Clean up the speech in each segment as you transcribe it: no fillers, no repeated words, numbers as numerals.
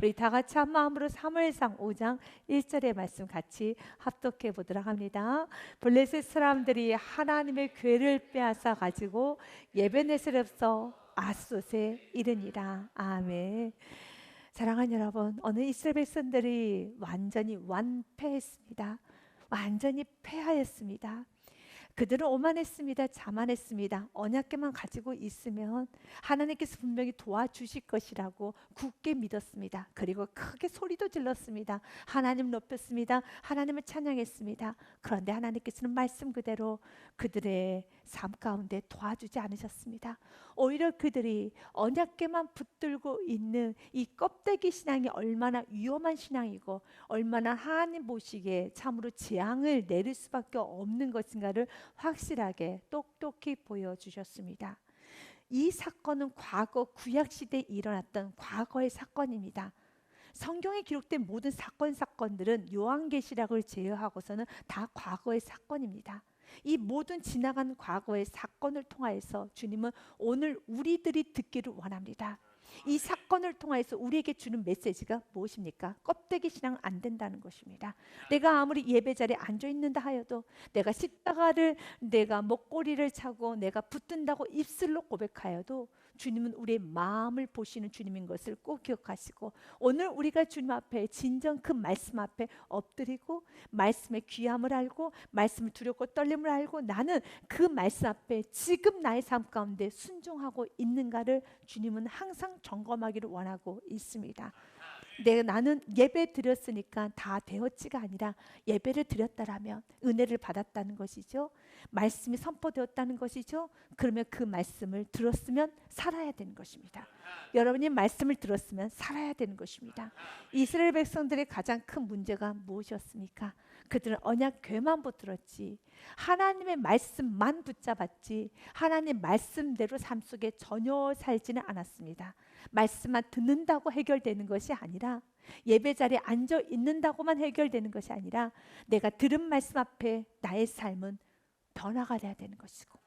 우리 다 같이 한 마음으로 사무엘상 5장 1절의 말씀 같이 합독해 보도록 합니다. 블레셋 사람들이 하나님의 궤를 빼앗아 가지고 예베네셀에서 아스돗에 이르니라. 아멘. 사랑하는 여러분, 오늘 이스라엘 백성들이 완전히 완패했습니다. 완전히 패하였습니다. 그들은 오만했습니다. 자만했습니다. 언약궤만 가지고 있으면 하나님께서 분명히 도와주실 것이라고 굳게 믿었습니다. 그리고 크게 소리도 질렀습니다. 하나님 높였습니다. 하나님을 찬양했습니다. 그런데 하나님께서는 말씀 그대로 그들의 삶 가운데 도와주지 않으셨습니다. 오히려 그들이 언약궤만 붙들고 있는 이 껍데기 신앙이 얼마나 위험한 신앙이고 얼마나 하나님 보시기에 참으로 재앙을 내릴 수밖에 없는 것인가를 확실하게 똑똑히 보여주셨습니다. 이 사건은 과거 구약시대에 일어났던 과거의 사건입니다. 성경에 기록된 모든 사건들은 요한계시록을 제외하고서는 다 과거의 사건입니다. 이 모든 지나간 과거의 사건을 통하여서 주님은 오늘 우리들이 듣기를 원합니다. 이 사건을 통해서 우리에게 주는 메시지가 무엇입니까? 껍데기 신앙은 안 된다는 것입니다. 내가 아무리 예배 자리에 앉아 있는다 하여도 내가 십자가를 내가 목걸이를 차고 내가 붙든다고 입술로 고백하여도 주님은 우리의 마음을 보시는 주님인 것을 꼭 기억하시고 오늘 우리가 주님 앞에 진정 그 말씀 앞에 엎드리고 말씀의 귀함을 알고 말씀을 두렵고 떨림을 알고 나는 그 말씀 앞에 지금 나의 삶 가운데 순종하고 있는가를 주님은 항상 점검하기를 원하고 있습니다. 나는 예배 드렸으니까 다 되었지가 아니라 예배를 드렸다라면 은혜를 받았다는 것이죠. 말씀이 선포되었다는 것이죠. 그러면 그 말씀을 들었으면 살아야 되는 것입니다. 여러분이 말씀을 들었으면 살아야 되는 것입니다. 이스라엘 백성들의 가장 큰 문제가 무엇이었습니까? 그들은 언약궤만 붙들었지 하나님의 말씀만 붙잡았지 하나님 말씀대로 삶 속에 전혀 살지는 않았습니다. 말씀만 듣는다고 해결되는 것이 아니라 예배 자리에 앉아 있는다고만 해결되는 것이 아니라 내가 들은 말씀 앞에 나의 삶은 변화가 돼야 되는 것이고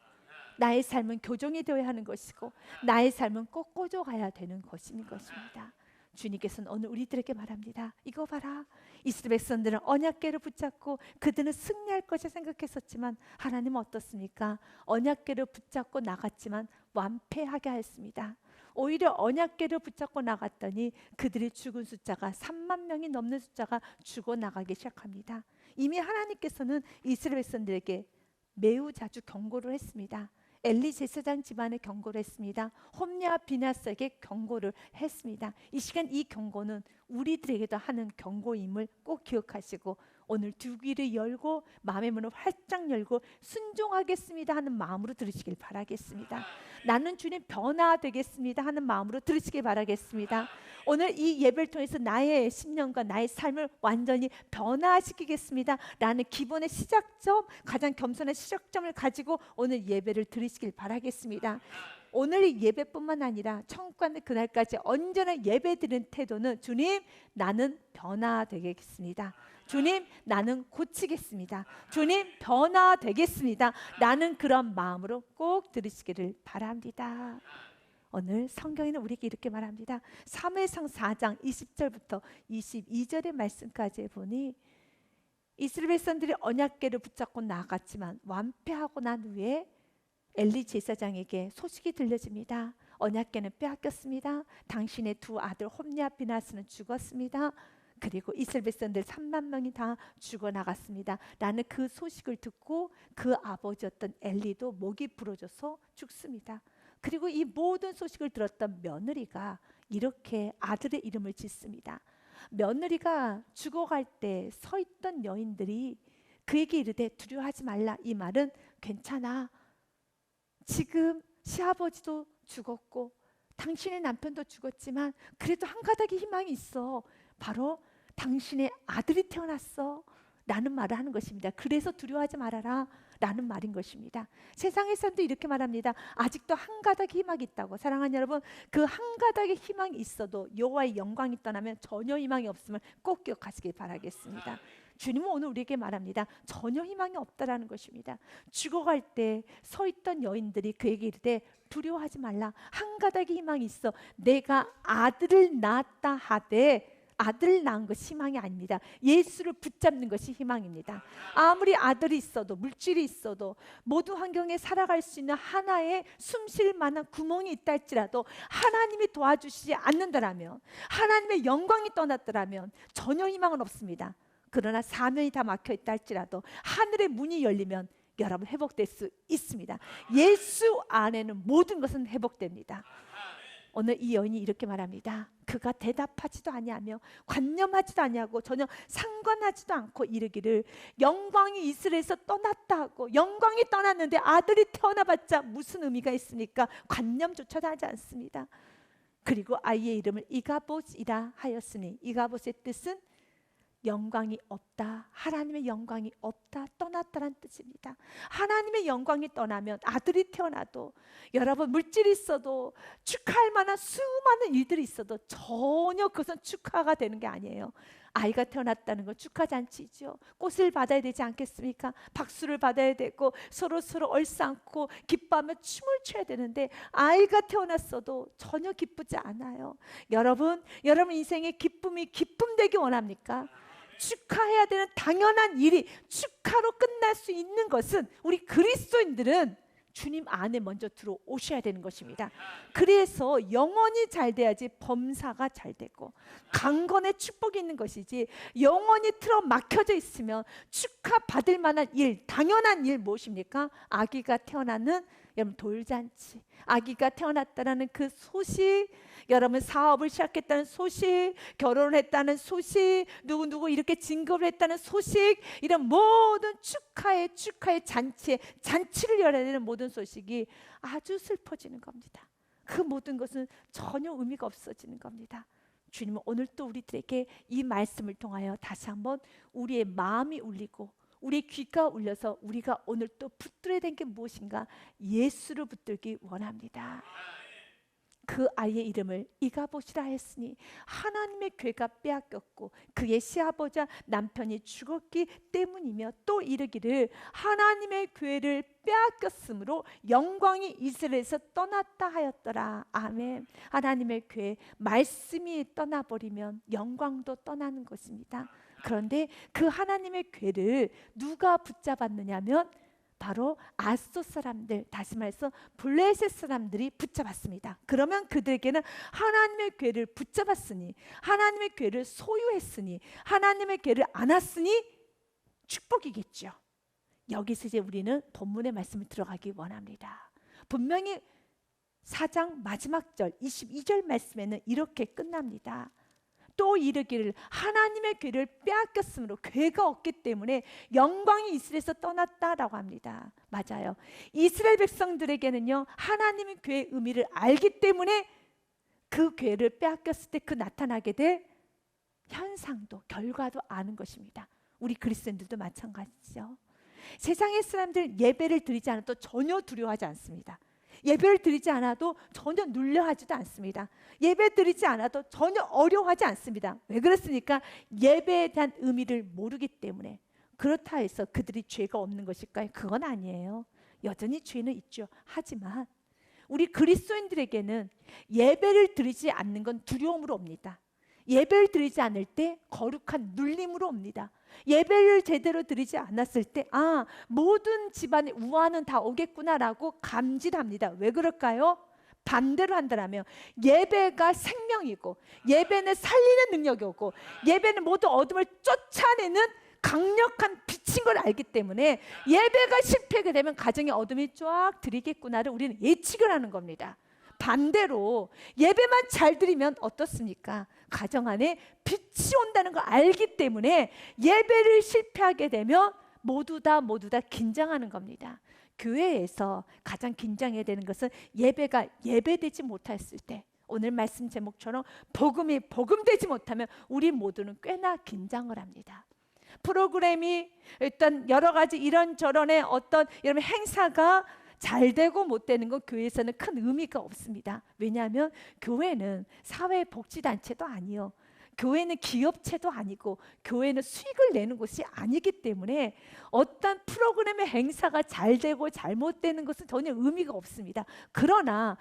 나의 삶은 교정이 되어야 하는 것이고 나의 삶은 꺾어져 가야 되는 것입니다. 주님께서는 오늘 우리들에게 말합니다. 이거 봐라. 이스라엘 백성들은 언약궤를 붙잡고 그들은 승리할 것을 생각했었지만 하나님은 어떻습니까? 언약궤를 붙잡고 나갔지만 완패하게 하였습니다. 오히려 언약궤를 붙잡고 나갔더니 그들이 죽은 숫자가 3만 명이 넘는 숫자가 죽어나가기 시작합니다. 이미 하나님께서는 이스라엘 백성들에게 매우 자주 경고를 했습니다. 엘리 제사장 집안에 경고를 했습니다. 홈리와 비나스에게 경고를 했습니다. 이 시간 이 경고는 우리들에게도 하는 경고임을 꼭 기억하시고 오늘 두 귀를 열고 마음의 문을 활짝 열고 순종하겠습니다 하는 마음으로 들으시길 바라겠습니다. 나는 주님 변화되겠습니다 하는 마음으로 들으시길 바라겠습니다. 오늘 이 예배를 통해서 나의 심령과 나의 삶을 완전히 변화시키겠습니다 라는 기본의 시작점, 가장 겸손한 시작점을 가지고 오늘 예배를 들으시길 바라겠습니다. 오늘 예배뿐만 아니라 천국 가는 그날까지 언제나 예배 드리는 태도는 주님 나는 변화되겠습니다. 주님 나는 고치겠습니다. 주님 변화되겠습니다. 나는 그런 마음으로 꼭 들으시기를 바랍니다. 오늘 성경에는 우리에게 이렇게 말합니다. 사무엘상 4장 20절부터 22절의 말씀까지 보니 이스라엘 백성들이 언약궤를 붙잡고 나갔지만 완패하고 난 후에 엘리 제사장에게 소식이 들려집니다. 언약궤는 빼앗겼습니다. 당신의 두 아들 홈리와 비나스는 죽었습니다. 그리고 이스라엘 백성들 3만 명이 다 죽어나갔습니다. 라는 그 소식을 듣고 그 아버지였던 엘리도 목이 부러져서 죽습니다. 그리고 이 모든 소식을 들었던 며느리가 이렇게 아들의 이름을 짓습니다. 며느리가 죽어갈 때 서 있던 여인들이 그에게 이르되 두려워하지 말라. 이 말은 괜찮아. 지금 시아버지도 죽었고 당신의 남편도 죽었지만 그래도 한 가닥의 희망이 있어. 바로 당신의 아들이 태어났어 라는 말을 하는 것입니다. 그래서 두려워하지 말아라 라는 말인 것입니다. 세상의 사람도 이렇게 말합니다. 아직도 한 가닥 희망이 있다고. 사랑하는 여러분, 그 한 가닥의 희망이 있어도 여호와의 영광이 떠나면 전혀 희망이 없음을 꼭 기억하시길 바라겠습니다. 주님은 오늘 우리에게 말합니다. 전혀 희망이 없다라는 것입니다. 죽어갈 때 서 있던 여인들이 그에게 이르되 두려워하지 말라. 한 가닥의 희망이 있어. 내가 아들을 낳았다 하되, 아들을 낳은 것이 희망이 아닙니다. 예수를 붙잡는 것이 희망입니다. 아무리 아들이 있어도, 물질이 있어도, 모든 환경에 살아갈 수 있는 하나의 숨쉴 만한 구멍이 있다 할지라도 하나님이 도와주시지 않는다라면, 하나님의 영광이 떠났더라면 전혀 희망은 없습니다. 그러나 사면이 다 막혀 있다 할지라도 하늘의 문이 열리면 여러분 회복될 수 있습니다. 예수 안에는 모든 것은 회복됩니다. 오늘 이 여인이 이렇게 말합니다. 그가 대답하지도 아니하며 관념하지도 아니하고 전혀 상관하지도 않고 이르기를 영광이 이스라엘에서 떠났다 하고, 영광이 떠났는데 아들이 태어나봤자 무슨 의미가 있습니까? 관념조차도 하지 않습니다. 그리고 아이의 이름을 이가봇이라 하였으니, 이가봇의 뜻은 영광이 없다, 하나님의 영광이 없다, 떠났다는 뜻입니다. 하나님의 영광이 떠나면 아들이 태어나도, 여러분 물질이 있어도, 축하할 만한 수많은 일들이 있어도 전혀 그것은 축하가 되는 게 아니에요. 아이가 태어났다는 건 축하 잔치죠. 꽃을 받아야 되지 않겠습니까? 박수를 받아야 되고 서로 얼싸안고 기뻐하며 춤을 춰야 되는데, 아이가 태어났어도 전혀 기쁘지 않아요. 여러분 인생의 기쁨이 기쁨 되기 원합니까? 축하해야 되는 당연한 일이 축하로 끝날 수 있는 것은 우리 그리스도인들은 주님 안에 먼저 들어오셔야 되는 것입니다. 그래서 영혼이 잘 돼야지 범사가 잘 되고 강건의 축복이 있는 것이지, 영혼이 틀어 막혀져 있으면 축하받을 만한 일, 당연한 일 무엇입니까? 아기가 태어나는 여러분 돌잔치, 아기가 태어났다는 그 소식, 여러분 사업을 시작했다는 소식, 결혼을 했다는 소식, 누구 이렇게 진급을 했다는 소식, 이런 모든 축하의 잔치를 열어야 되는 모든 소식이 아주 슬퍼지는 겁니다. 그 모든 것은 전혀 의미가 없어지는 겁니다. 주님은 오늘 또 우리들에게 이 말씀을 통하여 다시 한번 우리의 마음이 울리고 우리의 귀가 울려서 우리가 오늘 또 붙들어야 된 게 무엇인가, 예수를 붙들기 원합니다. 그 아이의 이름을 이가봇이라 했으니 하나님의 괴가 빼앗겼고 그의 시아버지와 남편이 죽었기 때문이며, 또 이르기를 하나님의 괴를 빼앗겼으므로 영광이 이스라엘에서 떠났다 하였더라. 아멘. 하나님의 괴, 말씀이 떠나버리면 영광도 떠나는 것입니다. 그런데 그 하나님의 괴를 누가 붙잡았느냐면 바로 아스돗 사람들, 다시 말해서 블레셋 사람들이 붙잡았습니다. 그러면 그들에게는 하나님의 괴를 붙잡았으니, 하나님의 괴를 소유했으니, 하나님의 괴를 안았으니 축복이겠죠. 여기서 이제 우리는 본문의 말씀을 들어가기 원합니다. 분명히 4장 마지막 절 22절 말씀에는 이렇게 끝납니다. 또 이르기를 하나님의 괴를 빼앗겼으므로, 괴가 없기 때문에 영광이 이스라엘에서 떠났다라고 합니다. 맞아요. 이스라엘 백성들에게는요, 하나님의 괴의 의미를 알기 때문에 그 괴를 빼앗겼을 때 그 나타나게 될 현상도 결과도 아는 것입니다. 우리 그리스도인들도 마찬가지죠. 세상의 사람들 예배를 드리지 않아도 전혀 두려워하지 않습니다. 예배를 드리지 않아도 전혀 눌려하지도 않습니다. 예배 드리지 않아도 전혀 어려워하지 않습니다. 왜 그렇습니까? 예배에 대한 의미를 모르기 때문에. 그렇다 해서 그들이 죄가 없는 것일까요? 그건 아니에요. 여전히 죄는 있죠. 하지만 우리 그리스도인들에게는 예배를 드리지 않는 건 두려움으로 옵니다. 예배를 드리지 않을 때 거룩한 눌림으로 옵니다. 예배를 제대로 드리지 않았을 때 모든 집안에 우환은 다 오겠구나라고 감질합니다. 왜 그럴까요? 반대로 한다면 예배가 생명이고, 예배는 살리는 능력이고, 예배는 모든 어둠을 쫓아내는 강력한 빛인 걸 알기 때문에 예배가 실패하게 되면 가정의 어둠이 쫙 들이겠구나를 우리는 예측을 하는 겁니다. 반대로 예배만 잘 드리면 어떻습니까? 가정 안에 빛이 온다는 걸 알기 때문에 예배를 실패하게 되면 모두 다 긴장하는 겁니다. 교회에서 가장 긴장해야 되는 것은 예배가 예배되지 못했을 때, 오늘 말씀 제목처럼 복음이 복음되지 못하면 우리 모두는 꽤나 긴장을 합니다. 프로그램이 일단 여러 가지 이런저런의 어떤 여러분 행사가 잘 되고 못 되는 건 교회에서는 큰 의미가 없습니다. 왜냐하면 교회는 사회복지단체도 아니요, 교회는 기업체도 아니고 교회는 수익을 내는 곳이 아니기 때문에 어떤 프로그램의 행사가 잘 되고 잘못되는 것은 전혀 의미가 없습니다. 그러나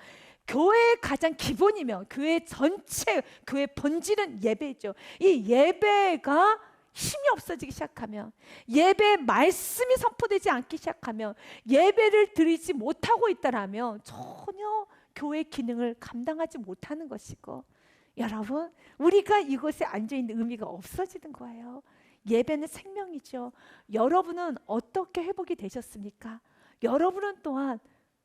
교회의 가장 기본이며 교회 전체, 교회 본질은 예배죠. 이 예배가 힘이 없어지기 시작하면, 예배의 말씀이 선포되지 않기 시작하면, 예배를 드리지 못하고 있다라면 전혀 교회 기능을 감당하지 못하는 것이고, 여러분, 우리가 이곳에 앉아있는 의미가 없어지는 거예요. 예배는 생명이죠. 여러분은 어떻게 회복이 되셨습니까? 여러분은 또한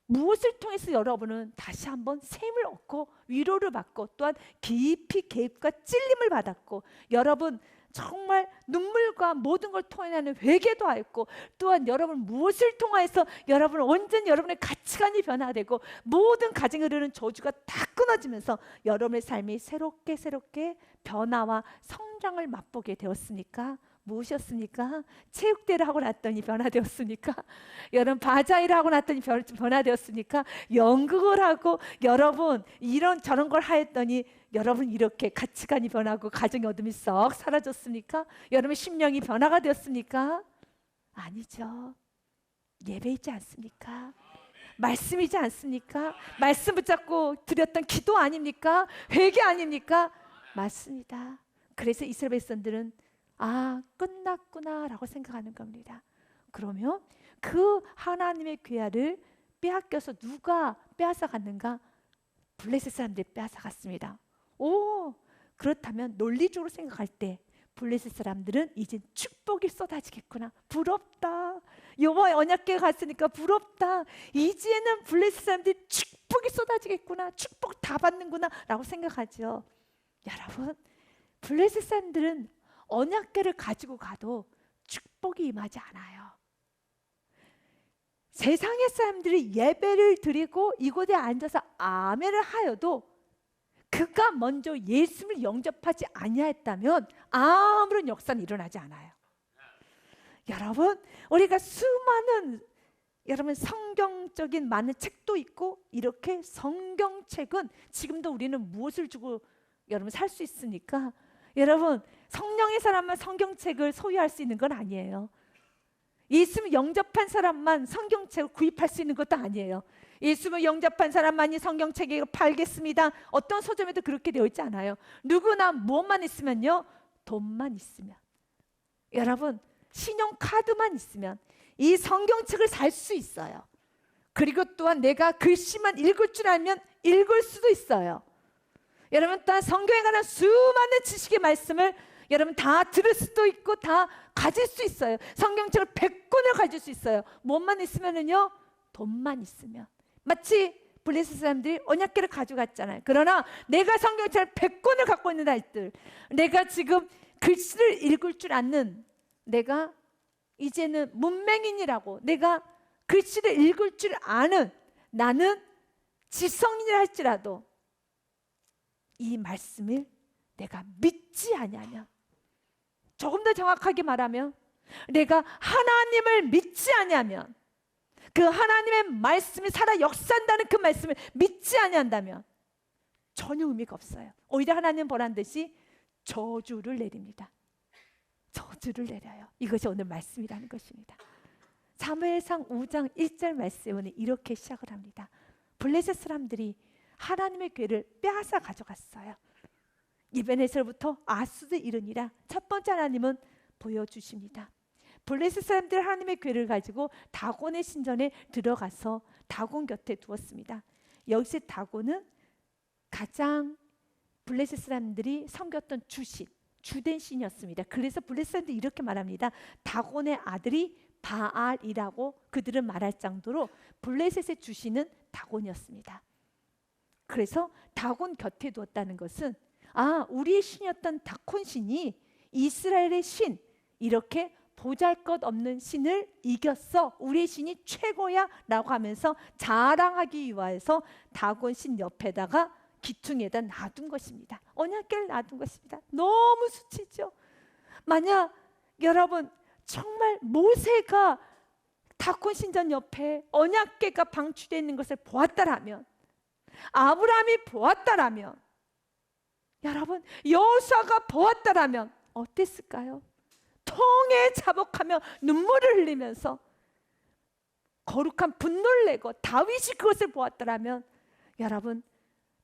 무엇을 통해서 여러분은 다시 한번 셈을 얻고 위로를 받고 또한 깊이 개입과 찔림을 받았고, 여러분 정말 눈물과 모든 걸 통해내는 회개도 하였고, 또한 여러분 무엇을 통해서 여러분 온전히 여러분의 가치관이 변화되고 모든 가정에 이르는 저주가 다 끊어지면서 여러분의 삶이 새롭게 변화와 성장을 맛보게 되었습니까? 무엇이었습니까? 체육대회를 하고 났더니 변화되었습니까? 여러분 바자회를 하고 났더니 변화되었습니까? 연극을 하고 여러분 이런 저런 걸 하였더니 여러분 이렇게 가치관이 변하고 가정의 어둠이 썩 사라졌습니까? 여러분 심령이 변화가 되었습니까? 아니죠. 예배이지 않습니까? 말씀이지 않습니까? 말씀 붙잡고 드렸던 기도 아닙니까? 회개 아닙니까? 맞습니다. 그래서 이스라엘 백성들은 끝났구나 라고 생각하는 겁니다. 그러면 그 하나님의 귀하를 빼앗겨서 누가 빼앗아 갔는가? 블레셋 사람들이 빼앗아 갔습니다. 그렇다면 논리적으로 생각할 때 블레셋 사람들은 이제 축복이 쏟아지겠구나. 부럽다. 여호와의 언약궤에 갔으니까 부럽다. 이제는 블레셋 사람들이 축복이 쏟아지겠구나. 축복 다 받는구나 라고 생각하죠. 여러분, 블레셋 사람들은 언약궤를 가지고 가도 축복이 임하지 않아요. 세상의 사람들이 예배를 드리고 이곳에 앉아서 아멘을 하여도 그가 먼저 예수를 영접하지 아니하였다면 아무런 역사는 일어나지 않아요. 여러분, 우리가 수많은 여러분 성경적인 많은 책도 있고, 이렇게 성경책은 지금도 우리는 무엇을 주고 여러분 살 수 있습니까? 여러분, 성령의 사람만 성경책을 소유할 수 있는 건 아니에요. 예수를 영접한 사람만 성경책을 구입할 수 있는 것도 아니에요. 예수를 영접한 사람만이 성경책을 팔겠습니다. 어떤 서점에도 그렇게 되어 있지 않아요. 누구나 무엇만 있으면요, 돈만 있으면, 여러분 신용카드만 있으면 이 성경책을 살 수 있어요. 그리고 또한 내가 글씨만 읽을 줄 알면 읽을 수도 있어요. 여러분 또한 성경에 관한 수많은 지식의 말씀을 여러분 다 들을 수도 있고 다 가질 수 있어요. 성경책을 100권을 가질 수 있어요. 뭐만 있으면은요, 돈만 있으면. 마치 블레셋 사람들이 언약궤를 가져갔잖아요. 그러나 내가 성경책을 100권을 갖고 있는 아이들, 내가 지금 글씨를 읽을 줄 아는, 내가 이제는 문맹인이라고, 내가 글씨를 읽을 줄 아는 나는 지성인이라 할지라도 이 말씀을 내가 믿지 아니하면, 조금 더 정확하게 말하면 내가 하나님을 믿지 아니하면, 그 하나님의 말씀이 살아 역사한다는 그 말씀을 믿지 아니한다면 전혀 의미가 없어요. 오히려 하나님 보란 듯이 저주를 내립니다. 저주를 내려요. 이것이 오늘 말씀이라는 것입니다. 사무엘상 5장 1절 말씀은 이렇게 시작을 합니다. 블레셋 사람들이 하나님의 궤를 빼앗아 가져갔어요. 이베네셀부터 아수드 이르니라. 첫 번째 하나님은 보여주십니다. 블레셋 사람들 하나님의 궤를 가지고 다곤의 신전에 들어가서 다곤 곁에 두었습니다. 여기서 다곤은 가장 블레셋 사람들이 섬겼던 주신, 주된 신이었습니다. 그래서 블레셋 사람들이 이렇게 말합니다. 다곤의 아들이 바알이라고 그들은 말할 정도로 블레셋의 주신은 다곤이었습니다. 그래서 다곤 곁에 두었다는 것은 우리의 신이었던 다곤 신이 이스라엘의 신, 이렇게 보잘것없는 신을 이겼어, 우리의 신이 최고야 라고 하면서 자랑하기 위해서 다곤 신 옆에다가 기퉁에다 놔둔 것입니다. 언약궤를 놔둔 것입니다. 너무 수치죠. 만약 여러분 정말 모세가 다곤 신전 옆에 언약궤가 방치되어 있는 것을 보았다라면, 아브라함이 보았다라면, 여러분 여호수아가 보았다라면 어땠을까요? 통에 자복하며 눈물을 흘리면서 거룩한 분노를 내고, 다윗이 그것을 보았더라면 여러분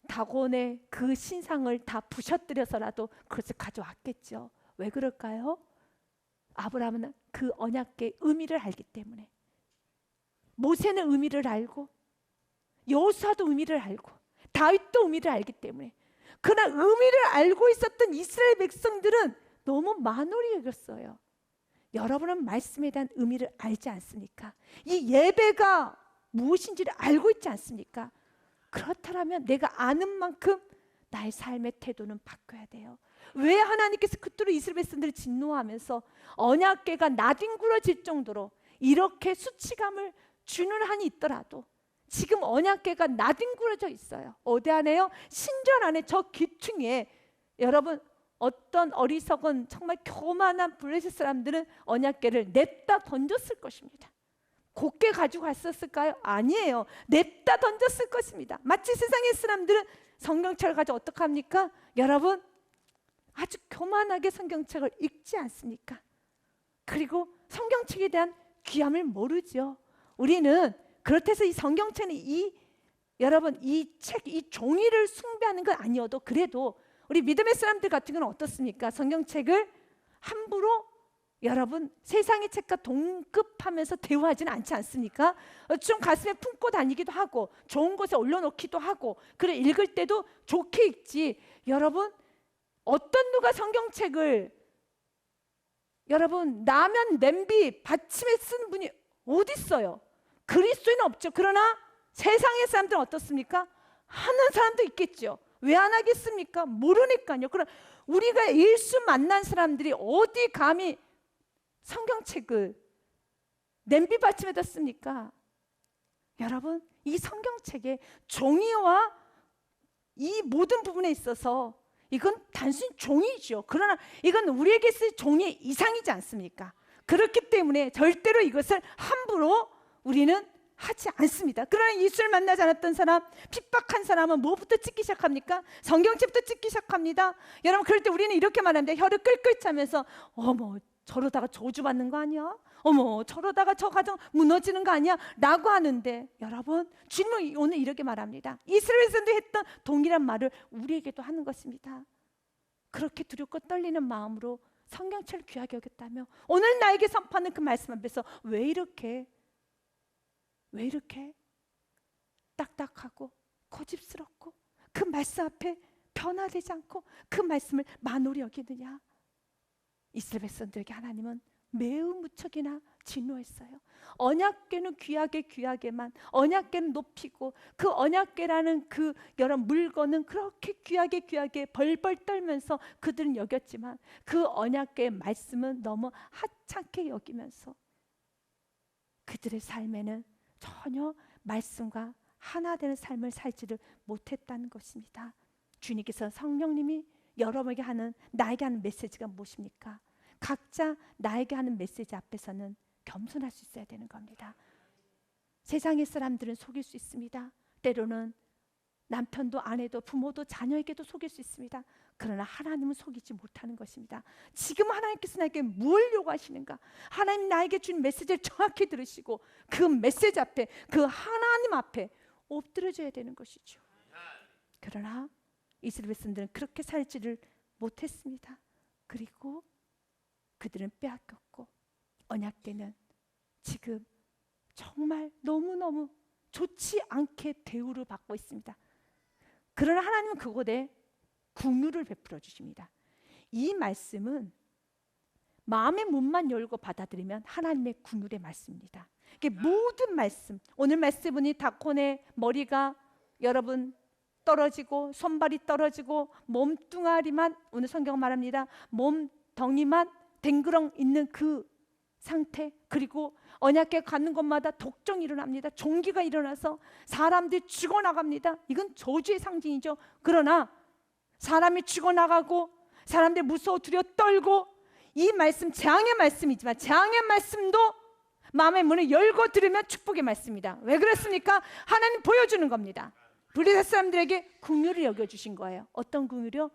다곤의 그 신상을 다 부셔뜨려서라도 그것을 가져왔겠죠. 왜 그럴까요? 아브라함은 그 언약궤의 의미를 알기 때문에, 모세는 의미를 알고, 여호수아도 의미를 알고, 다윗도 의미를 알기 때문에. 그러나 의미를 알고 있었던 이스라엘 백성들은 너무 만홀히 여겼어요. 여러분은 말씀에 대한 의미를 알지 않습니까? 이 예배가 무엇인지를 알고 있지 않습니까? 그렇다면 내가 아는 만큼 나의 삶의 태도는 바꿔야 돼요. 왜 하나님께서 그토록 이스라엘 백성들을 진노하면서 언약궤가 나뒹굴어질 정도로 이렇게 수치감을 주는 한이 있더라도, 지금 언약궤가 나뒹굴어져 있어요. 어디 안에요? 신전 안에, 저 귀퉁이에. 여러분 어떤 어리석은 정말 교만한 블레셋 사람들은 언약궤를 냅다 던졌을 것입니다. 곱게 가지고 갔었을까요? 아니에요. 냅다 던졌을 것입니다. 마치 세상의 사람들은 성경책을 가지고 어떻게 합니까? 여러분 아주 교만하게 성경책을 읽지 않습니까? 그리고 성경책에 대한 귀함을 모르죠. 우리는 그렇다고 해서 이 성경책은 여러분 이 책, 이 종이를 숭배하는 건 아니어도, 그래도 우리 믿음의 사람들 같은 경우는 어떻습니까? 성경책을 함부로 여러분 세상의 책과 동급하면서 대우하지는 않지 않습니까? 좀 가슴에 품고 다니기도 하고, 좋은 곳에 올려놓기도 하고, 그래 읽을 때도 좋게 읽지. 여러분 어떤 누가 성경책을 여러분 라면 냄비 받침에 쓴 분이 어디 있어요? 그리스도인은 없죠. 그러나 세상의 사람들은 어떻습니까? 하는 사람도 있겠죠. 왜 안 하겠습니까? 모르니까요. 그럼 우리가 일수 만난 사람들이 어디 감히 성경책을 냄비 받침에다 씁니까? 여러분 이 성경책의 종이와 이 모든 부분에 있어서 이건 단순히 종이죠. 그러나 이건 우리에게 쓸 종이 이상이지 않습니까? 그렇기 때문에 절대로 이것을 함부로 우리는 하지 않습니다. 그러나 예수를 만나지 않았던 사람, 핍박한 사람은 뭐부터 찍기 시작합니까? 성경책부터 찍기 시작합니다. 여러분 그럴 때 우리는 이렇게 말합니다. 혀를 끌끌 차면서 어머 저러다가 저주받는 거 아니야? 어머 저러다가 저 가정 무너지는 거 아니야? 라고 하는데, 여러분 주님은 오늘 이렇게 말합니다. 이스라엘에서도 했던 동일한 말을 우리에게도 하는 것입니다. 그렇게 두렵고 떨리는 마음으로 성경책을 귀하게 여겼다며 오늘 나에게 선포하는 그 말씀 앞에서 왜 이렇게 딱딱하고 고집스럽고 그 말씀 앞에 변화되지 않고 그 말씀을 만홀히 여기느냐? 이스라엘 백성들에게 하나님은 매우 무척이나 진노했어요. 언약궤는 귀하게만, 언약궤는 높이고, 그 언약궤라는 그 여러 물건은 그렇게 귀하게 벌벌 떨면서 그들은 여겼지만, 그 언약궤의 말씀은 너무 하찮게 여기면서 그들의 삶에는 전혀 말씀과 하나 되는 삶을 살지를 못했다는 것입니다. 주님께서, 성령님이 여러분에게 하는, 나에게 하는 메시지가 무엇입니까? 각자 나에게 하는 메시지 앞에서는 겸손할 수 있어야 되는 겁니다. 세상의 사람들은 속일 수 있습니다. 때로는 남편도 아내도 부모도 자녀에게도 속일 수 있습니다. 그러나 하나님은 속이지 못하는 것입니다. 지금 하나님께서 나에게 뭘 요구하시는가? 하나님 나에게 준 메시지를 정확히 들으시고 그 메시지 앞에, 그 하나님 앞에 엎드려져야 되는 것이죠. 그러나 이스라엘 백성들은 그렇게 살지를 못했습니다. 그리고 그들은 빼앗겼고, 언약궤는 지금 정말 너무너무 좋지 않게 대우를 받고 있습니다. 그러나 하나님은 그곳에 긍휼을 베풀어 주십니다. 이 말씀은 마음의 문만 열고 받아들이면 하나님의 긍휼의 말씀입니다. 이게 모든 말씀, 오늘 말씀은 다곤의 머리가 여러분 떨어지고, 손발이 떨어지고, 몸뚱아리만, 오늘 성경 말합니다, 몸덩이만 댕그렁 있는 그 상태, 그리고 언약궤 가는 곳마다 독종이 일어납니다. 종기가 일어나서 사람들이 죽어나갑니다. 이건 저주의 상징이죠. 그러나 사람이 죽어나가고 사람들이 무서워 두려워 떨고 이 말씀 재앙의 말씀이지만 재앙의 말씀도 마음의 문을 열고 들으면 축복의 말씀입니다. 왜 그렇습니까? 하나님 보여주는 겁니다. 블레셋 사람들에게 긍휼을 여겨주신 거예요. 어떤 긍휼이요?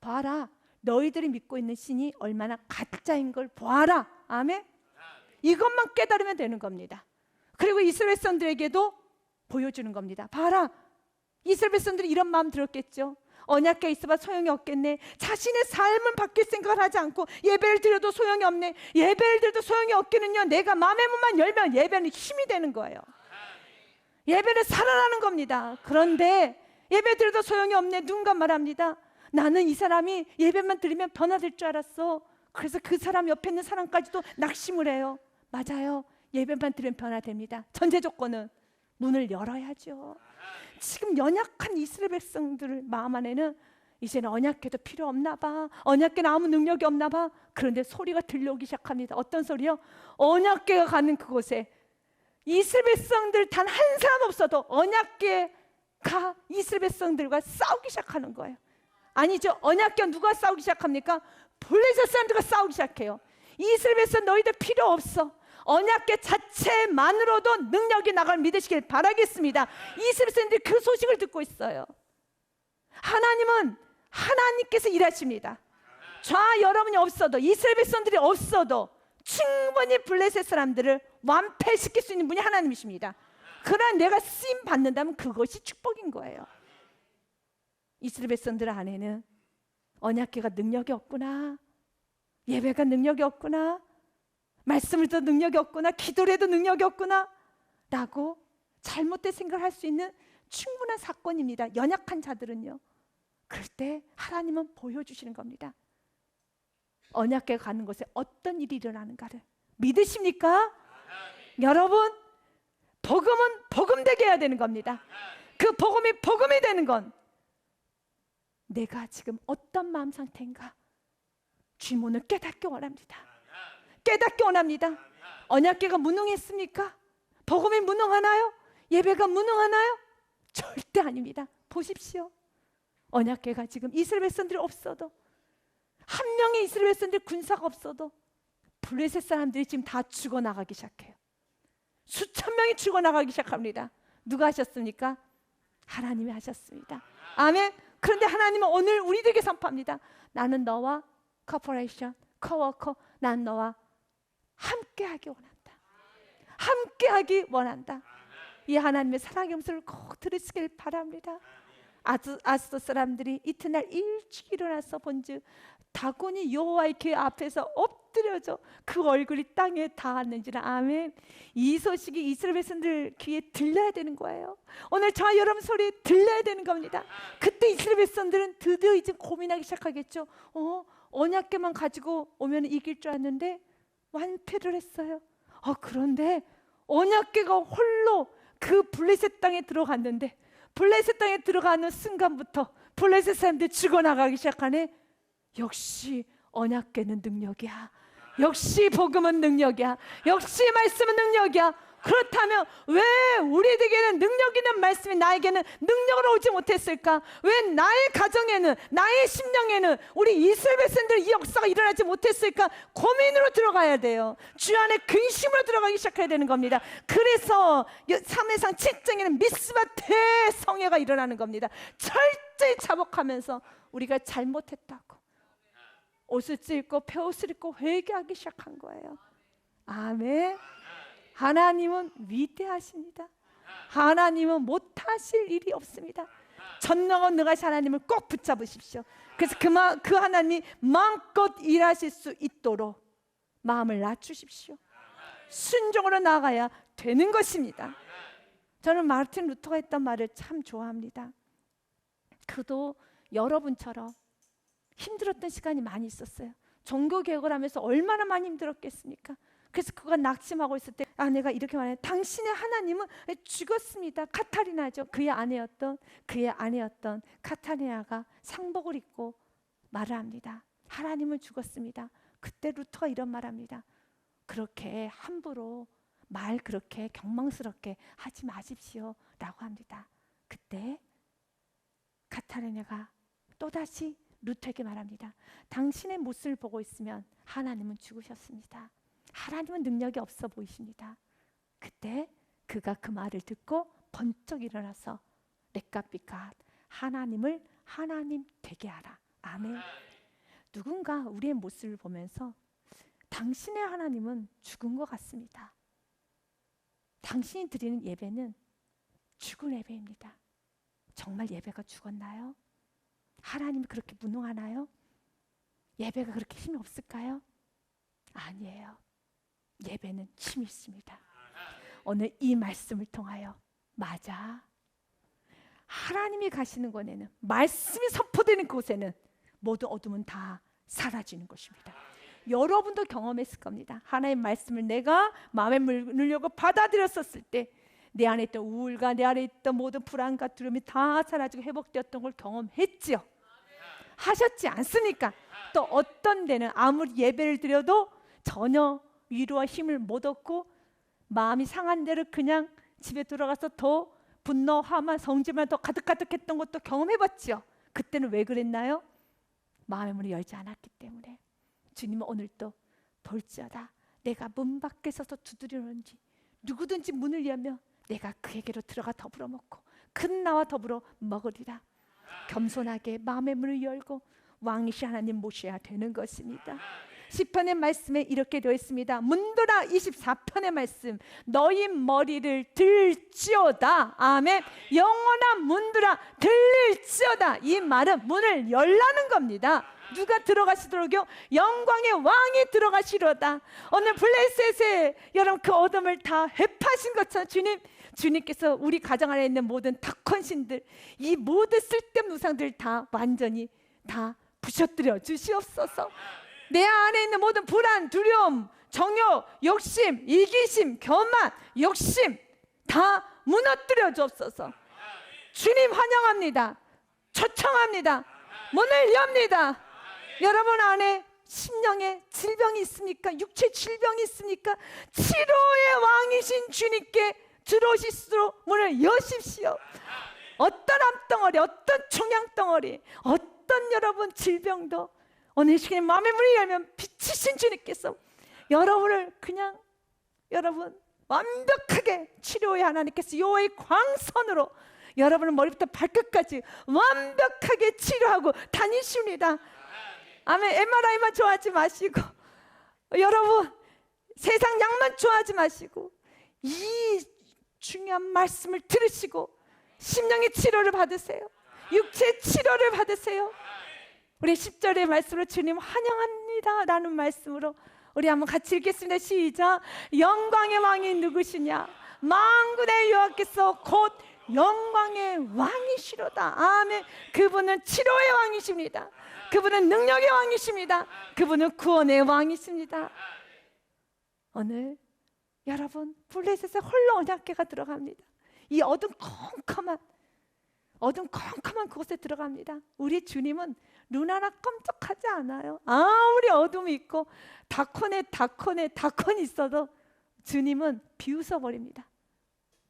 봐라, 너희들이 믿고 있는 신이 얼마나 가짜인 걸 보아라. 아멘. 이것만 깨달으면 되는 겁니다. 그리고 이스라엘 백성들에게도 보여주는 겁니다. 봐라, 이스라엘 백성들이 이런 마음 들었겠죠. 언약궤 있어봐 소용이 없겠네. 자신의 삶을 바뀔 생각을 하지 않고 예배를 드려도 소용이 없네. 예배를 드려도 소용이 없기는요, 내가 마음의 문만 열면 예배는 힘이 되는 거예요. 예배는 살아나는 겁니다. 그런데 예배 드려도 소용이 없네. 누군가 말합니다. 나는 이 사람이 예배만 드리면 변화될 줄 알았어. 그래서 그 사람 옆에 있는 사람까지도 낙심을 해요. 맞아요. 예배만 드리면 변화됩니다. 전제 조건은 문을 열어야죠. 지금 연약한 이스라엘 백성들 마음 안에는 이제는 언약궤도 필요 없나 봐. 언약궤는 아무 능력이 없나 봐. 그런데 소리가 들려오기 시작합니다. 어떤 소리요? 언약궤가 가는 그곳에 이스라엘 백성들 단 한 사람 없어도 언약궤가 이스라엘 백성들과 싸우기 시작하는 거예요. 아니죠. 언약궤 누가 싸우기 시작합니까? 블레셋 사람들과 싸우기 시작해요. 이스라엘 백성 너희들 필요 없어. 언약궤 자체만으로도 능력이 나갈 믿으시길 바라겠습니다. 이스라엘 백성들이 그 소식을 듣고 있어요. 하나님께서 일하십니다. 저와 여러분이 없어도, 이스라엘 백성들이 없어도 충분히 블레셋 사람들을 완패시킬 수 있는 분이 하나님이십니다. 그러나 내가 쓰임 받는다면 그것이 축복인 거예요. 이스라엘 백성들 안에는 언약궤가 능력이 없구나, 예배가 능력이 없구나, 말씀을 더 능력이 없구나, 기도를 해도 능력이 없구나 라고 잘못된 생각을 할 수 있는 충분한 사건입니다. 연약한 자들은요. 그럴 때 하나님은 보여주시는 겁니다. 언약궤가 가는 곳에 어떤 일이 일어나는가를 믿으십니까? 여러분, 복음은 복음되게 해야 되는 겁니다. 그 복음이 복음이 되는 건 내가 지금 어떤 마음 상태인가 주님을 깨닫기 원합니다. 깨닫기 원합니다. 언약궤가 무능했습니까? 복음이 무능하나요? 예배가 무능하나요? 절대 아닙니다. 보십시오. 언약궤가 지금 이스라엘 백성들이 없어도, 한 명의 이스라엘 백성들 군사가 없어도 블레셋 사람들이 지금 다 죽어나가기 시작해요. 수천 명이 죽어나가기 시작합니다. 누가 하셨습니까? 하나님이 하셨습니다. 아멘. 그런데 하나님은 오늘 우리들에게 선포합니다. 나는 너와 커퍼레이션, 커워커, 난 너와 함께하기 원한다. 함께하기 원한다. 이 하나님의 사랑의 음성을 꼭 들으시길 바랍니다. 아스도 사람들이 이튿날 일찍 일어나서 본즉 다곤이 여호와의 궤 앞에서 엎드려져 그 얼굴이 땅에 닿았는지라. 아멘. 이 소식이 이스라엘 백성들 귀에 들려야 되는 거예요. 오늘 저와 여러분 소리 들려야 되는 겁니다. 그때 이스라엘 백성들은 드디어 이제 고민하기 시작하겠죠. 언약궤만 가지고 오면 이길 줄 알았는데 완패를 했어요. 그런데 언약궤가 홀로 그 블레셋 땅에 들어갔는데, 블레셋 땅에 들어가는 순간부터 블레셋 사람들이 죽어나가기 시작하네. 역시 언약궤는 능력이야. 역시 복음은 능력이야. 역시 말씀은 능력이야. 그렇다면 왜 우리에게는 능력 있는 말씀이 나에게는 능력으로 오지 못했을까? 왜 나의 가정에는, 나의 심령에는 우리 이스라엘 백성들 이 역사가 일어나지 못했을까? 고민으로 들어가야 돼요. 주 안에 근심으로 들어가기 시작해야 되는 겁니다. 그래서 3회상 7장에는 미스바 대성회가 일어나는 겁니다. 철저히 자복하면서 우리가 잘못했다고 옷을 찢고 폐옷을 입고 회개하기 시작한 거예요. 아멘. 하나님은 위대하십니다. 하나님은 못하실 일이 없습니다. 전능하신 하나님을 꼭 붙잡으십시오. 그래서 그 하나님이 마음껏 일하실 수 있도록 마음을 낮추십시오. 순종으로 나가야 되는 것입니다. 저는 마르틴 루터가 했던 말을 참 좋아합니다. 그도 여러분처럼 힘들었던 시간이 많이 있었어요. 종교개혁을 하면서 얼마나 많이 힘들었겠습니까? 그래서 그가 낙심하고 있을 때 아내가 이렇게 말해요. 당신의 하나님은 죽었습니다. 카타리나죠. 그의 아내였던 카타리나가 상복을 입고 말을 합니다. 하나님은 죽었습니다. 그때 루터가 이런 말합니다. 그렇게 함부로 말 그렇게 경망스럽게 하지 마십시오 라고 합니다. 그때 카타리나가 또다시 루트에게 말합니다. 당신의 모습을 보고 있으면 하나님은 죽으셨습니다. 하나님은 능력이 없어 보이십니다. 그때 그가 그 말을 듣고 번쩍 일어나서 렉가비갓 하나님을 하나님 되게 하라. 아멘. 누군가 우리의 모습을 보면서 당신의 하나님은 죽은 것 같습니다. 당신이 드리는 예배는 죽은 예배입니다. 정말 예배가 죽었나요? 하나님이 그렇게 무능하나요? 예배가 그렇게 힘이 없을까요? 아니에요. 예배는 힘이 있습니다. 오늘 이 말씀을 통하여 맞아. 하나님이 가시는 곳에는, 말씀이 선포되는 곳에는 모든 어둠은 다 사라지는 것입니다. 여러분도 경험했을 겁니다. 하나님의 말씀을 내가 마음에 문을 열고 받아들였었을 때 내 안에 있던 우울과 내 안에 있던 모든 불안과 두려움이 다 사라지고 회복되었던 걸 경험했지요. 하셨지 않습니까? 또 어떤 데는 아무리 예배를 드려도 전혀 위로와 힘을 못 얻고 마음이 상한 대로 그냥 집에 들어가서 더 분노, 화만, 성질만 더 가득가득했던 것도 경험해봤지요. 그때는 왜 그랬나요? 마음의 문을 열지 않았기 때문에. 주님은 오늘 또 볼지어다 내가 문 밖에 서서 두드리는지 누구든지 문을 열면 내가 그에게로 들어가 더불어 먹고 큰 나와 더불어 먹으리라. 겸손하게 마음의 문을 열고 왕이신 하나님 모셔야 되는 것입니다. 시편의 말씀에 이렇게 되어 있습니다. 문들아 24편의 말씀 너희 머리를 들지어다. 아멘. 영원한 문들아 들릴지어다. 이 말은 문을 열라는 겁니다. 누가 들어가시도록요? 영광의 왕이 들어가시려다. 오늘 블레셋에 여러분 그 어둠을 다 회파하신 것처럼 주님께서 우리 가정 안에 있는 모든 탁헌신들 이 모든 쓸데없는 우상들 다 완전히 다 부셔뜨려 주시옵소서. 내 안에 있는 모든 불안, 두려움, 정욕, 욕심, 이기심, 교만, 욕심 다 무너뜨려 주옵소서. 주님 환영합니다. 초청합니다. 문을 엽니다. 여러분 안에 심령의 질병이 있습니까? 육체 질병이 있습니까? 치료의 왕이신 주님께 들어오실 수 있도록 문을 여십시오. 어떤 암덩어리, 어떤 총양덩어리, 어떤 여러분 질병도 오늘 시간에 마음의 문을 열면 빛이신 주님께서 여러분을 그냥 여러분 완벽하게 치료의 하나님께서 여호와의 광선으로 여러분을 머리부터 발끝까지 완벽하게 치료하고 다니십니다. 아멘. MRI만 좋아하지 마시고 여러분 세상 약만 좋아하지 마시고 이 중요한 말씀을 들으시고 심령의 치료를 받으세요. 육체의 치료를 받으세요. 우리 10절의 말씀으로 주님 환영합니다 라는 말씀으로 우리 한번 같이 읽겠습니다. 시작. 영광의 왕이 누구시냐? 만군의 여호와께서 곧 영광의 왕이시로다. 아멘. 그분은 치료의 왕이십니다. 그분은 능력의 왕이십니다. 그분은 구원의 왕이십니다. 오늘 여러분 블레셋에 홀로 언약궤가 들어갑니다. 이 어둠 컴컴한 그곳에 들어갑니다. 우리 주님은 눈 하나 깜짝하지 않아요. 아무리 어둠이 있고 다콘이 있어도 주님은 비웃어버립니다.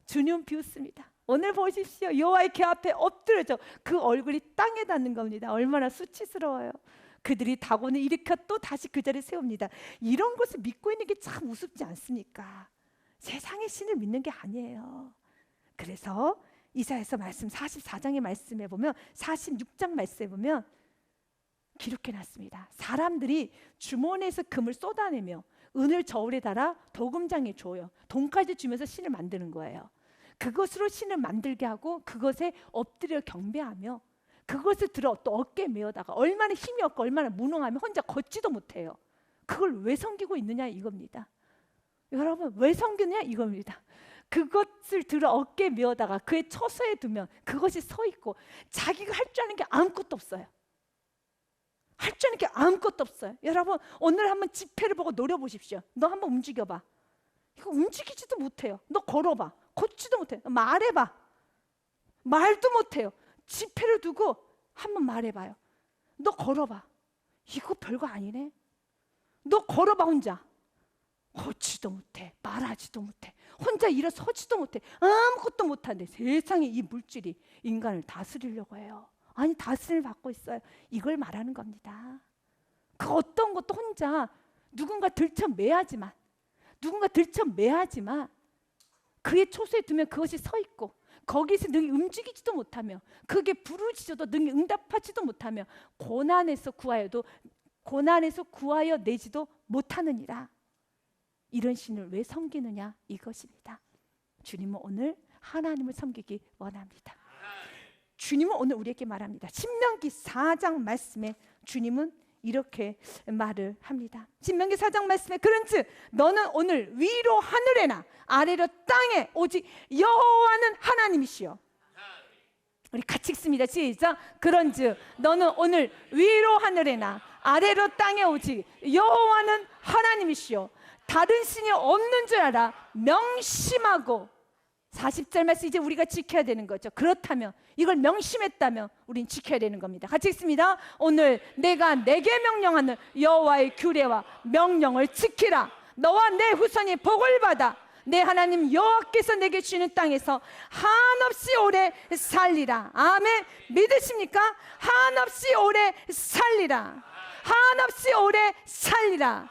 주님은 비웃습니다. 오늘 보십시오. 여호와의 궤 앞에 엎드려져 그 얼굴이 땅에 닿는 겁니다. 얼마나 수치스러워요. 그들이 다곤을 일으켜 또 다시 그 자리에 세웁니다. 이런 것을 믿고 있는 게 참 우습지 않습니까? 세상의 신을 믿는 게 아니에요. 그래서 이사야서 말씀 44장의 말씀에 보면 46장 말씀에 보면 기록해놨습니다. 사람들이 주머니에서 금을 쏟아내며 은을 저울에 달아 도금장에 줘요. 돈까지 주면서 신을 만드는 거예요. 그것으로 신을 만들게 하고 그것에 엎드려 경배하며 그것을 들어 또 어깨에 메어다가 얼마나 힘이 없고 얼마나 무능하면 혼자 걷지도 못해요. 그걸 왜 섬기고 있느냐 이겁니다. 여러분 왜 섬기느냐 이겁니다. 그것을 들어 어깨에 메어다가 그의 처소에 두면 그것이 서 있고 자기가 할 줄 아는 게 아무것도 없어요. 할 줄 아는 게 아무것도 없어요. 여러분 오늘 한번 지폐를 보고 노려보십시오. 너 한번 움직여봐. 이거 움직이지도 못해요. 너 걸어봐. 걷지도 못해. 말해봐. 말도 못해요. 지폐를 두고 한번 말해봐요. 너 걸어봐. 이거 별거 아니네. 너 걸어봐 혼자. 걷지도 못해. 말하지도 못해. 혼자 일어서지도 못해. 아무것도 못하는데 세상에 이 물질이 인간을 다스리려고 해요. 아니 다스림을 받고 있어요. 이걸 말하는 겁니다. 그 어떤 것도 혼자 누군가 들쳐매야지만 그의 초소에 두면 그것이 서 있고 거기서 능히 움직이지도 못하며 그게 부르짖어도 능히 응답하지도 못하며 고난에서 구하여 내지도 못하느니라. 이런 신을 왜 섬기느냐 이것입니다. 주님은 오늘 하나님을 섬기기 원합니다. 주님은 오늘 우리에게 말합니다. 신명기 4장 말씀에 주님은 이렇게 말을 합니다. 신명기 4장 말씀에 그런즉 너는 오늘 위로 하늘에나 아래로 땅에 오직 여호와는 하나님이시여. 우리 같이 읽습니다. 시작. 그런즉 너는 오늘 위로 하늘에나 아래로 땅에 오직 여호와는 하나님이시여. 다른 신이 없는 줄 알아 명심하고. 40절 말씀 이제 우리가 지켜야 되는 거죠. 그렇다면 이걸 명심했다면 우린 지켜야 되는 겁니다. 같이 읽습니다. 오늘 내가 내게 명령하는 여호와의 규례와 명령을 지키라. 너와 내 후손이 복을 받아 내 하나님 여호와께서 내게 주는 땅에서 한없이 오래 살리라. 아멘. 믿으십니까? 한없이 오래 살리라. 한없이 오래 살리라.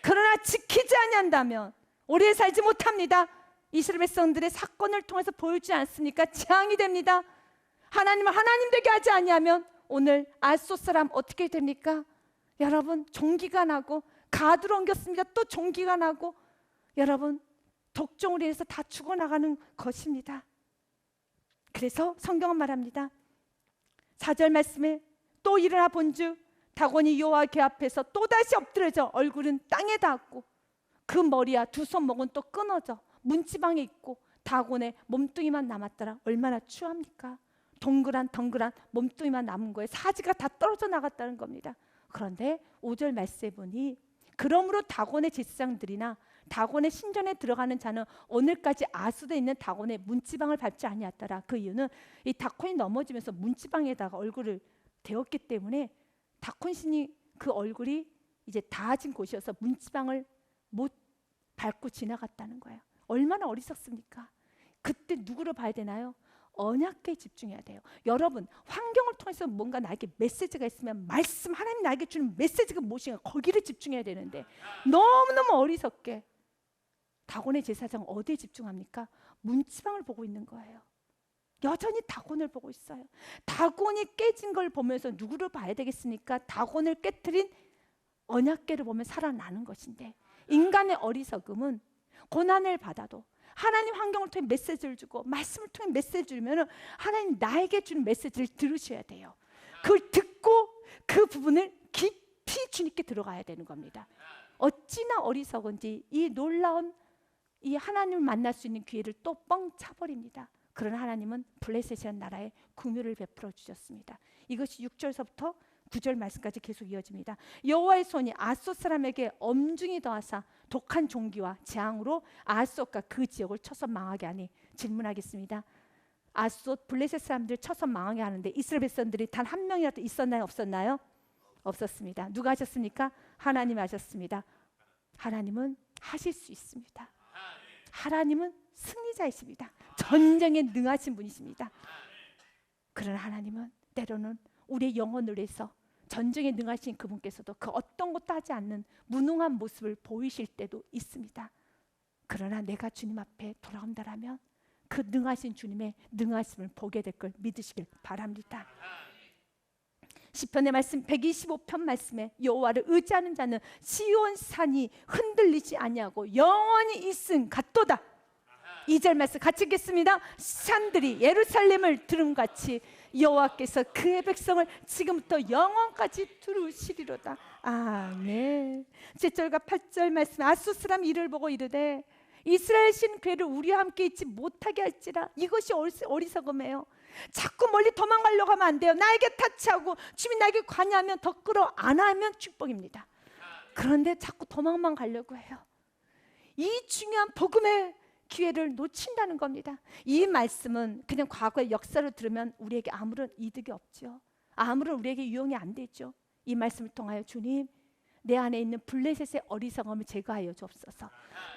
그러나 지키지 아니한다면 오래 살지 못합니다. 이스라엘 백성들의 사건을 통해서 보여주지 않습니까? 재앙이 됩니다. 하나님을 하나님 되게 하지 아니하면 오늘 아소 사람 어떻게 됩니까? 여러분 종기가 나고 가두로 옮겼습니다. 또 종기가 나고 여러분 독종으로 인해서 다 죽어나가는 것입니다. 그래서 성경은 말합니다. 4절 말씀에 또 일어나 본즉 다곤이 여호와 궤 앞에서 또다시 엎드려져 얼굴은 땅에 닿았고 그 머리와 두 손목은 또 끊어져 문지방에 있고 다곤의 몸뚱이만 남았더라. 얼마나 추합니까? 동그란 몸뚱이만 남은 거예요. 사지가 다 떨어져 나갔다는 겁니다. 그런데 5절 말씀에 보니 그러므로 다곤의 제사장들이나 다곤의 신전에 들어가는 자는 오늘까지 아수도에 있는 다곤의 문지방을 밟지 아니하더라. 그 이유는 이 다곤이 넘어지면서 문지방에다가 얼굴을 대었기 때문에 다곤 신이 그 얼굴이 이제 닿아진 곳이어서 문지방을 못 밟고 지나갔다는 거예요. 얼마나 어리석습니까? 그때 누구를 봐야 되나요? 언약궤에 집중해야 돼요. 여러분 환경을 통해서 뭔가 나에게 메시지가 있으면 말씀 하나님 나에게 주는 메시지가 무엇인가 거기를 집중해야 되는데 너무너무 어리석게 다곤의 제사장 어디에 집중합니까? 문지방을 보고 있는 거예요. 여전히 다곤을 보고 있어요. 다곤이 깨진 걸 보면서 누구를 봐야 되겠습니까? 다곤을 깨트린 언약궤를 보면 살아나는 것인데 인간의 어리석음은 고난을 받아도 하나님 환경을 통해 메시지를 주고 말씀을 통해 메시지를 주면 하나님 나에게 주는 메시지를 들으셔야 돼요. 그걸 듣고 그 부분을 깊이 주님께 들어가야 되는 겁니다. 어찌나 어리석은지 이 놀라운 이 하나님을 만날 수 있는 기회를 또 뻥 차버립니다. 그러나 하나님은 블레셋이라는 나라에 긍휼을 베풀어 주셨습니다. 이것이 6절서부터 9절 말씀까지 계속 이어집니다. 여호와의 손이 아소 사람에게 엄중히 더하사 독한 종기와 재앙으로 아소과 그 지역을 쳐서 망하게 하니. 질문하겠습니다. 아소 블레셋 사람들 쳐서 망하게 하는데 이스라엘 백성들이 단 한 명이라도 있었나요? 없었나요? 없었습니다. 누가 하셨습니까? 하나님이 하셨습니다. 하나님은 하실 수 있습니다. 하나님은 승리자이십니다. 전쟁에 능하신 분이십니다. 그러나 하나님은 때로는 우리의 영혼을 위해서 전쟁에 능하신 그분께서도 그 어떤 것도 하지 않는 무능한 모습을 보이실 때도 있습니다. 그러나 내가 주님 앞에 돌아온다라면 그 능하신 주님의 능하심을 보게 될 걸 믿으시길 바랍니다. 시편의 말씀 125편 말씀에 여호와를 의지하는 자는 시온 산이 흔들리지 아니하고 영원히 있음 같도다. 2절 말씀 같이 읽겠습니다. 산들이 예루살렘을 들음같이 여호와께서 그의 백성을 지금부터 영원까지 두루시리로다. 아멘. 7절과 8절 말씀 아수 사람 이를 보고 이르되 이스라엘 신 궤를 우리와 함께 있지 못하게 할지라. 이것이 어리석음이에요. 자꾸 멀리 도망가려고 하면 안 돼요. 나에게 타치하고 주님 나에게 관여하면 더 끌어안으면 축복입니다. 그런데 자꾸 도망만 가려고 해요. 이 중요한 복음의 기회를 놓친다는 겁니다. 이 말씀은 그냥 과거의 역사를 들으면 우리에게 아무런 이득이 없죠. 아무런 우리에게 유용이 안 되죠. 이 말씀을 통하여 주님 내 안에 있는 블레셋의 어리석음을 제거하여 주옵소서.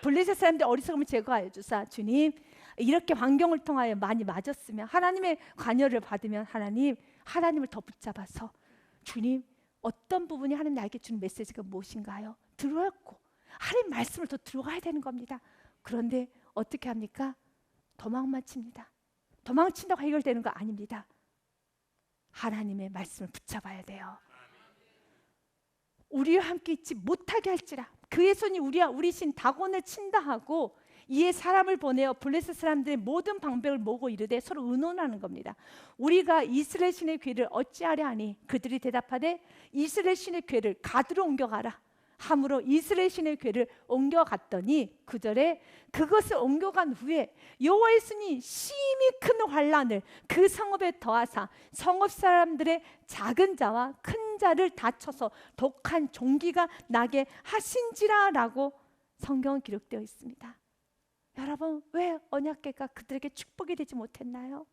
블레셋 사람들의 어리석음을 제거하여 주사. 주님 이렇게 환경을 통하여 많이 맞았으면 하나님의 관여를 받으면 하나님 하나님을 더 붙잡아서 주님, 어떤 부분이 하나님 나에게 주는 메시지가 무엇인가요? 들어왔고 하나님 말씀을 더 들어가야 되는 겁니다. 그런데 어떻게 합니까? 도망만 칩니다. 도망친다고 해결되는 거 아닙니다. 하나님의 말씀을 붙잡아야 돼요. 우리와 함께 있지 못하게 할지라 그의 손이 우리 신 다곤을 친다 하고 이에 사람을 보내어 블레셋 사람들의 모든 방백을 모으고 이르되 서로 의논하는 겁니다. 우리가 이스라엘 신의 괴를 어찌하려 하니 그들이 대답하되 이스라엘 신의 괴를 가드로 옮겨가라 함으로 이스라엘 신의 괴를 옮겨갔더니 9절에 그것을 옮겨간 후에 여호와의 손이 심히 큰 환란을 그 성읍에 더하사 성읍 사람들의 작은 자와 큰 자를 다쳐서 독한 종기가 나게 하신지라라고 성경은 기록되어 있습니다. 여러분, 왜 언약궤가 그들에게 축복이 되지 못했나요?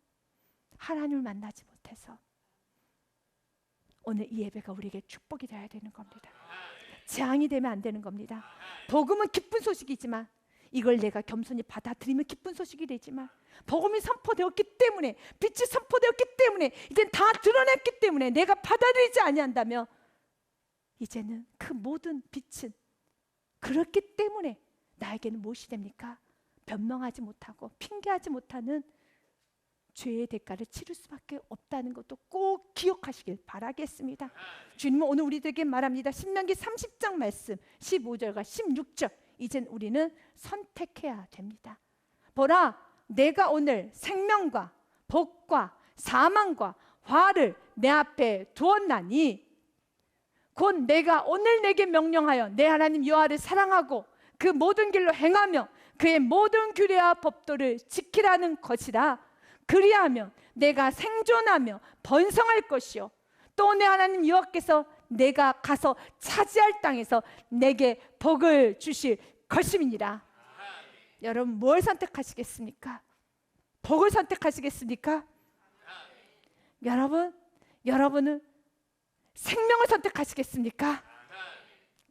하나님을 만나지 못해서. 오늘 이 예배가 우리에게 축복이 되어야 되는 겁니다. 재앙이 되면 안 되는 겁니다. 복음은 기쁜 소식이지만 이걸 내가 겸손히 받아들이면 기쁜 소식이 되지만 복음이 선포되었기 때문에 빛이 선포되었기 때문에 이젠 다 드러냈기 때문에 내가 받아들이지 아니한다면 이제는 그 모든 빛은 그렇기 때문에 나에게는 무엇이 됩니까? 변명하지 못하고 핑계하지 못하는 죄의 대가를 치를 수밖에 없다는 것도 꼭 기억하시길 바라겠습니다. 주님은 오늘 우리들에게 말합니다. 신명기 30장 말씀 15절과 16절 이젠 우리는 선택해야 됩니다. 보라, 내가 오늘 생명과 복과 사망과 화를 내 앞에 두었나니 곧 내가 오늘 내게 명령하여 내 하나님 여호와를 사랑하고 그 모든 길로 행하며 그의 모든 규례와 법도를 지키라는 것이라. 그리하면 내가 생존하며 번성할 것이요 또 내 하나님 여호와께서 내가 가서 차지할 땅에서 내게 복을 주실 것임이니라. 여러분, 뭘 선택하시겠습니까? 복을 선택하시겠습니까? 여러분은 생명을 선택하시겠습니까?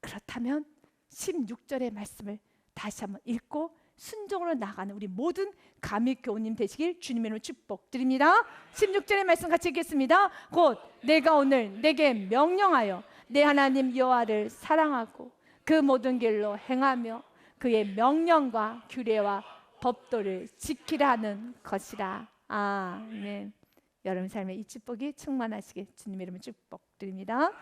그렇다면 16절의 말씀을 다시 한번 읽고 순종으로 나가는 우리 모든 가미교우님 되시길 주님의 이름으로 축복드립니다. 16절의 말씀 같이 읽겠습니다. 곧 내가 오늘 내게 명령하여 내 하나님 여호와를 사랑하고 그 모든 길로 행하며 그의 명령과 규례와 법도를 지키라는 것이라. 아멘. 여러분 삶에 이 축복이 충만하시길 주님의 이름으로 축복드립니다.